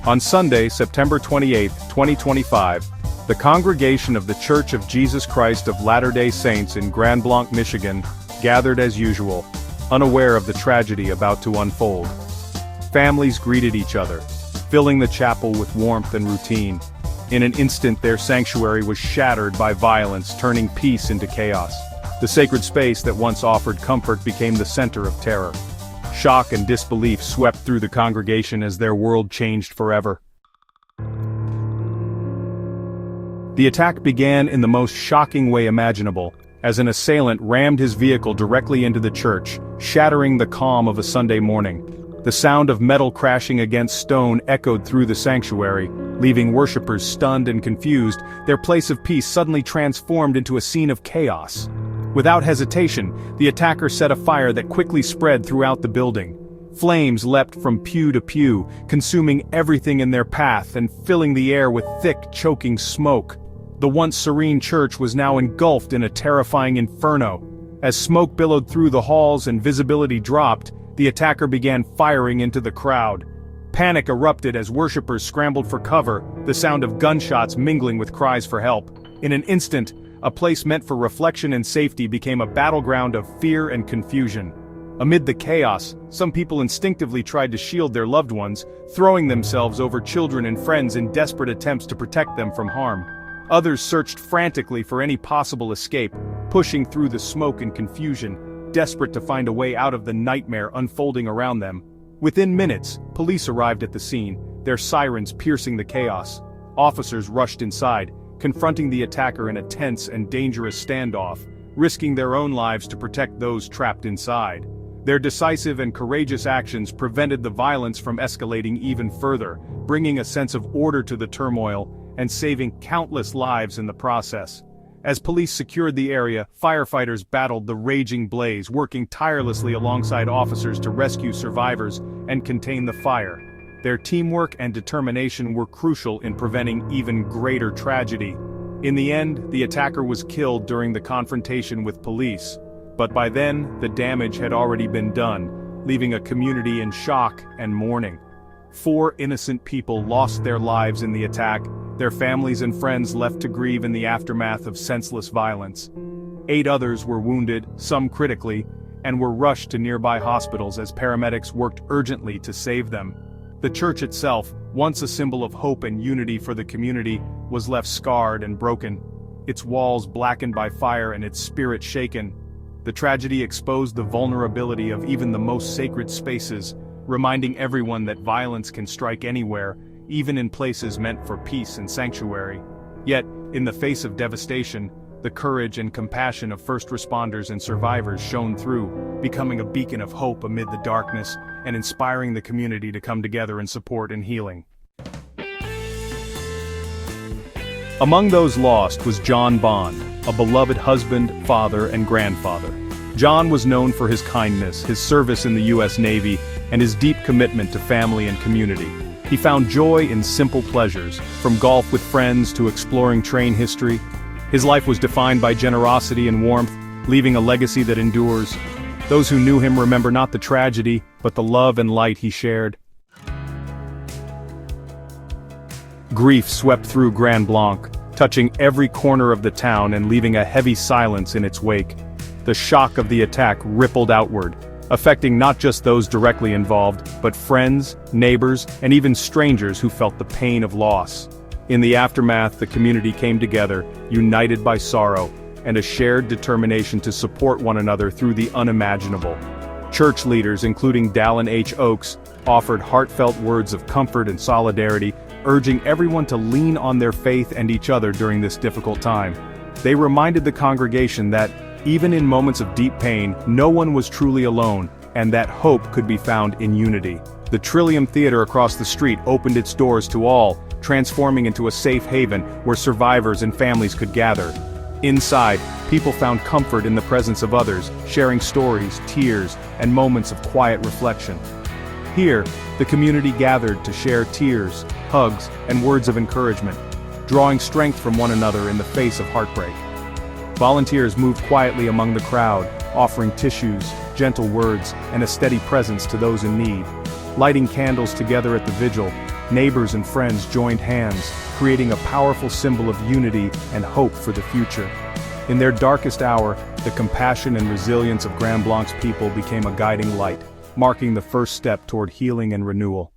On Sunday, September 28, 2025, the congregation of the Church of Jesus Christ of Latter-day Saints in Grand Blanc, Michigan, gathered as usual, unaware of the tragedy about to unfold. Families greeted each other, filling the chapel with warmth and routine. In an instant, their sanctuary was shattered by violence, turning peace into chaos. The sacred space that once offered comfort became the center of terror. Shock and disbelief swept through the congregation as their world changed forever. The attack began in the most shocking way imaginable, as an assailant rammed his vehicle directly into the church, shattering the calm of a Sunday morning. The sound of metal crashing against stone echoed through the sanctuary, leaving worshippers stunned and confused. Their place of peace suddenly transformed into a scene of chaos. Without hesitation, the attacker set a fire that quickly spread throughout the building. Flames leapt from pew to pew, consuming everything in their path and filling the air with thick, choking smoke. The once serene church was now engulfed in a terrifying inferno. As smoke billowed through the halls and visibility dropped, the attacker began firing into the crowd. Panic erupted as worshippers scrambled for cover, the sound of gunshots mingling with cries for help. In an instant, a place meant for reflection and safety became a battleground of fear and confusion. Amid the chaos, some people instinctively tried to shield their loved ones, throwing themselves over children and friends in desperate attempts to protect them from harm. Others searched frantically for any possible escape, pushing through the smoke and confusion, desperate to find a way out of the nightmare unfolding around them. Within minutes, police arrived at the scene, their sirens piercing the chaos. Officers rushed inside, confronting the attacker in a tense and dangerous standoff, risking their own lives to protect those trapped inside. Their decisive and courageous actions prevented the violence from escalating even further, bringing a sense of order to the turmoil and saving countless lives in the process. As police secured the area, firefighters battled the raging blaze, working tirelessly alongside officers to rescue survivors and contain the fire. Their teamwork and determination were crucial in preventing even greater tragedy. In the end, the attacker was killed during the confrontation with police, but by then, the damage had already been done, leaving a community in shock and mourning. 4 innocent people lost their lives in the attack, their families and friends left to grieve in the aftermath of senseless violence. 8 others were wounded, some critically, and were rushed to nearby hospitals as paramedics worked urgently to save them. The church itself, once a symbol of hope and unity for the community, was left scarred and broken, its walls blackened by fire and its spirit shaken. The tragedy exposed the vulnerability of even the most sacred spaces, reminding everyone that violence can strike anywhere, even in places meant for peace and sanctuary. Yet, in the face of devastation, the courage and compassion of first responders and survivors shone through, becoming a beacon of hope amid the darkness and inspiring the community to come together in support and healing. Among those lost was John Bond, a beloved husband, father, and grandfather. John was known for his kindness, his service in the U.S. Navy, and his deep commitment to family and community. He found joy in simple pleasures, from golf with friends to exploring train history. His life was defined by generosity and warmth, leaving a legacy that endures. Those who knew him remember not the tragedy, but the love and light he shared. Grief swept through Grand Blanc, touching every corner of the town and leaving a heavy silence in its wake. The shock of the attack rippled outward, affecting not just those directly involved, but friends, neighbors, and even strangers who felt the pain of loss. In the aftermath, the community came together, united by sorrow, and a shared determination to support one another through the unimaginable. Church leaders, including Dallin H. Oakes, offered heartfelt words of comfort and solidarity, urging everyone to lean on their faith and each other during this difficult time. They reminded the congregation that, even in moments of deep pain, no one was truly alone, and that hope could be found in unity. The Trillium Theater across the street opened its doors to all, transforming into a safe haven where survivors and families could gather. Inside, people found comfort in the presence of others, sharing stories, tears, and moments of quiet reflection. Here, the community gathered to share tears, hugs, and words of encouragement, drawing strength from one another in the face of heartbreak. Volunteers moved quietly among the crowd, offering tissues, gentle words, and a steady presence to those in need. Lighting candles together at the vigil, Neighbors and friends joined hands, creating a powerful symbol of unity and hope for the future. In their darkest hour, the compassion and resilience of Grand Blanc's people became a guiding light, marking the first step toward healing and renewal.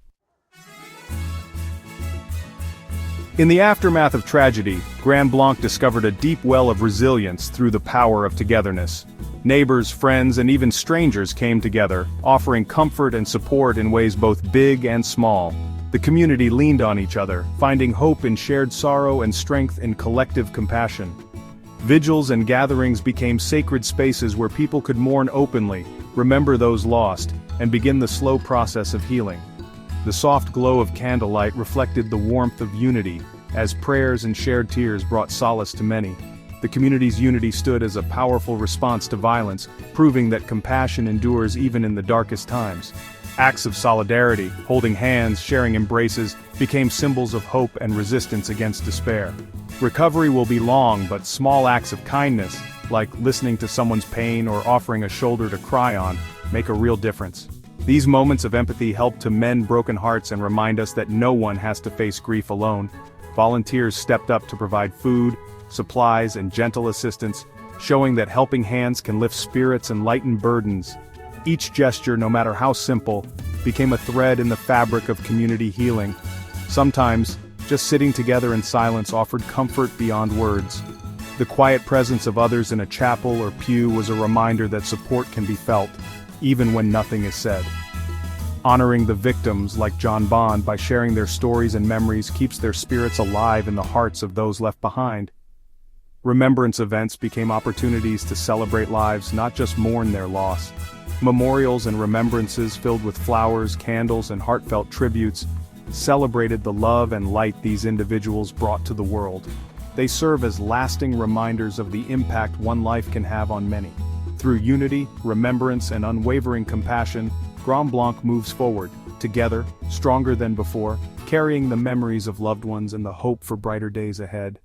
In the aftermath of tragedy, Grand Blanc discovered a deep well of resilience through the power of togetherness. Neighbors, friends, and even strangers came together, offering comfort and support in ways both big and small. The community leaned on each other, finding hope in shared sorrow and strength in collective compassion. Vigils and gatherings became sacred spaces where people could mourn openly, remember those lost, and begin the slow process of healing. The soft glow of candlelight reflected the warmth of unity, as prayers and shared tears brought solace to many. The community's unity stood as a powerful response to violence, proving that compassion endures even in the darkest times. Acts of solidarity, holding hands, sharing embraces, became symbols of hope and resistance against despair. Recovery will be long, but small acts of kindness, like listening to someone's pain or offering a shoulder to cry on, make a real difference. These moments of empathy help to mend broken hearts and remind us that no one has to face grief alone. Volunteers stepped up to provide food, supplies, and gentle assistance, showing that helping hands can lift spirits and lighten burdens. Each gesture, no matter how simple, became a thread in the fabric of community healing. Sometimes, just sitting together in silence offered comfort beyond words. The quiet presence of others in a chapel or pew was a reminder that support can be felt, even when nothing is said. Honoring the victims like John Bond by sharing their stories and memories keeps their spirits alive in the hearts of those left behind. Remembrance events became opportunities to celebrate lives, not just mourn their loss. Memorials and remembrances filled with flowers, candles, and heartfelt tributes celebrated the love and light these individuals brought to the world. They serve as lasting reminders of the impact one life can have on many. Through unity, remembrance, and unwavering compassion, Grand Blanc moves forward, together, stronger than before, carrying the memories of loved ones and the hope for brighter days ahead.